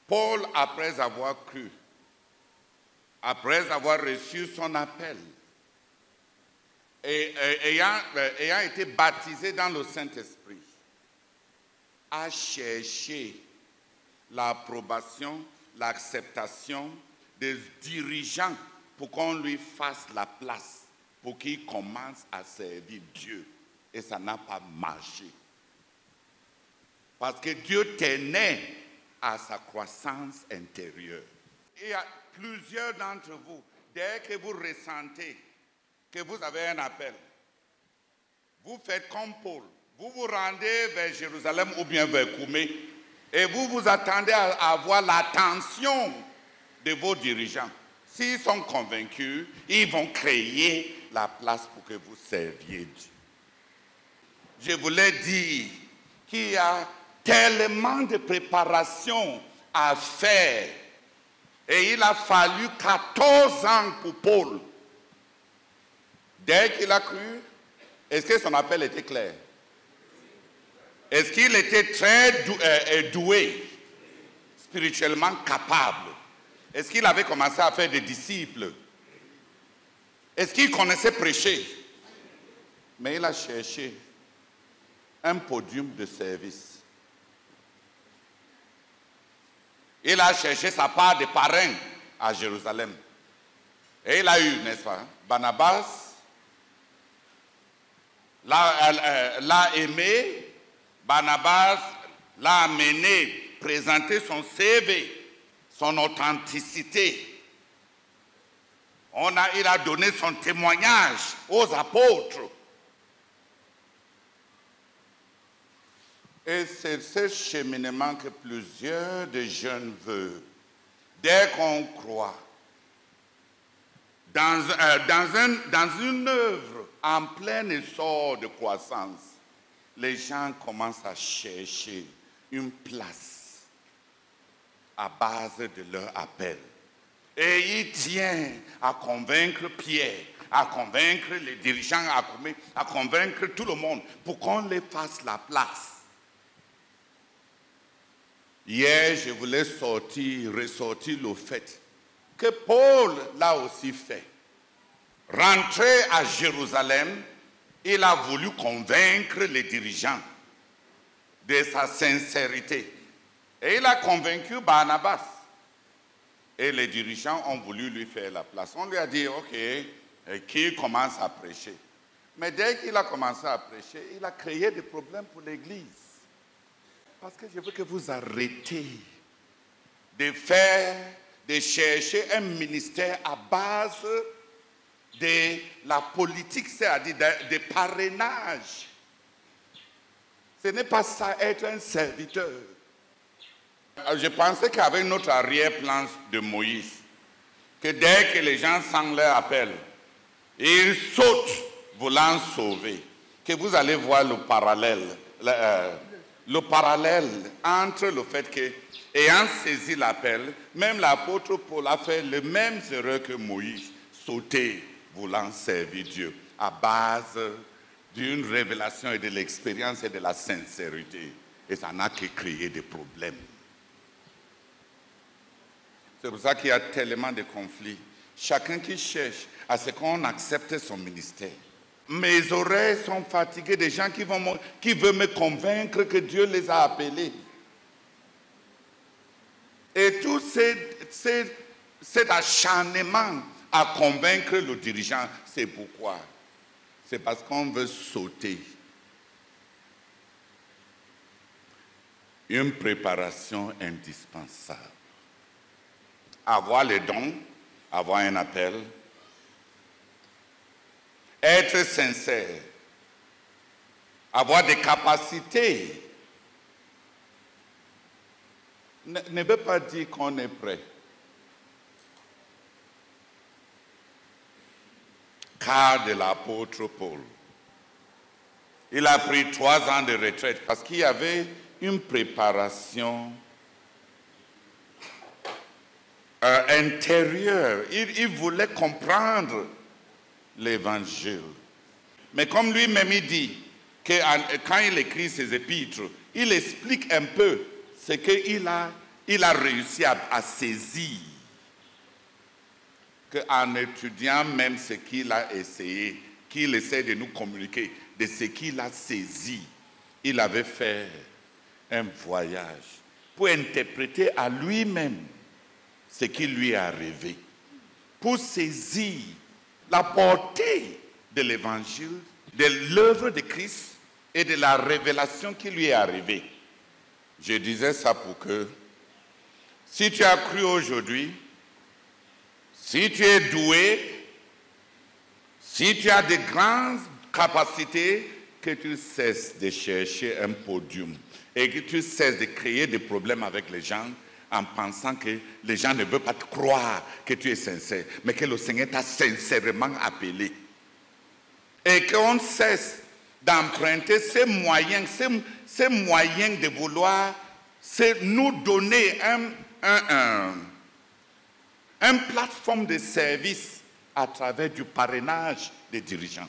Paul, après avoir cru, après avoir reçu son appel, et ayant été baptisé dans le Saint-Esprit, a cherché l'approbation, l'acceptation des dirigeants pour qu'on lui fasse la place, pour qu'il commence à servir Dieu. Et ça n'a pas marché. Parce que Dieu tenait à sa croissance intérieure. Il y a plusieurs d'entre vous, dès que vous ressentez que vous avez un appel, vous faites comme Paul. Vous vous rendez vers Jérusalem ou bien vers Koumé et vous vous attendez à avoir l'attention de vos dirigeants. S'ils sont convaincus, ils vont créer la place pour que vous serviez Dieu. Je voulais dire qu'il y a tellement de préparation à faire. Et il a fallu 14 ans pour Paul. Dès qu'il a cru, est-ce que son appel était clair? Est-ce qu'il était très doué, spirituellement capable? Est-ce qu'il avait commencé à faire des disciples? Est-ce qu'il connaissait prêcher? Mais il a cherché un podium de service. Il a cherché sa part de parrain à Jérusalem. Et il a eu, n'est-ce pas, Barnabas l'a aimé, Barnabas l'a amené présenter son CV, son authenticité. Il a donné son témoignage aux apôtres. Et c'est ce cheminement que plusieurs de jeunes veulent. Dès qu'on croit dans une œuvre en plein essor de croissance, les gens commencent à chercher une place à base de leur appel. Et il tient à convaincre Pierre, à convaincre les dirigeants, à convaincre tout le monde pour qu'on les fasse la place. Hier, je voulais ressortir le fait que Paul l'a aussi fait. Rentré à Jérusalem, il a voulu convaincre les dirigeants de sa sincérité. Et il a convaincu Barnabas. Et les dirigeants ont voulu lui faire la place. On lui a dit, ok, qu'il commence à prêcher. Mais dès qu'il a commencé à prêcher, il a créé des problèmes pour l'Église. Parce que je veux que vous arrêtez de chercher un ministère à base de la politique, c'est-à-dire de parrainage. Ce n'est pas ça être un serviteur. Je pensais qu'avec notre arrière-plan de Moïse, que dès que les gens sentent leur appel, ils sautent voulant sauver, que vous allez voir le parallèle. Le parallèle entre le fait que, ayant saisi l'appel, même l'apôtre Paul a fait les mêmes erreurs que Moïse, sauter, voulant servir Dieu, à base d'une révélation et de l'expérience et de la sincérité. Et ça n'a que créé des problèmes. C'est pour ça qu'il y a tellement de conflits. Chacun qui cherche à ce qu'on accepte son ministère. Mes oreilles sont fatiguées des gens qui veulent me convaincre que Dieu les a appelés. Et tout cet acharnement à convaincre le dirigeant, c'est pourquoi? C'est parce qu'on veut sauter. Une préparation indispensable. Avoir les dons, avoir un appel, être sincère, avoir des capacités, ne veut pas dire qu'on est prêt. Cas de l'apôtre Paul. Il a pris 3 ans de retraite parce qu'il y avait une préparation intérieure. Il voulait comprendre l'évangile. Mais comme lui-même il dit que quand il écrit ses épîtres, il explique un peu ce qu'il a il a réussi à saisir qu'en étudiant même ce qu'il a essayé, qu'il essaie de nous communiquer, de ce qu'il a saisi, il avait fait un voyage pour interpréter à lui-même ce qui lui est arrivé, pour saisir la portée de l'évangile, de l'œuvre de Christ et de la révélation qui lui est arrivée. Je disais ça pour que, si tu as cru aujourd'hui, si tu es doué, si tu as de grandes capacités, que tu cesses de chercher un podium et que tu cesses de créer des problèmes avec les gens en pensant que les gens ne veulent pas te croire que tu es sincère, mais que le Seigneur t'a sincèrement appelé. Et qu'on cesse d'emprunter ces moyens de vouloir nous donner une plateforme de service à travers du parrainage des dirigeants.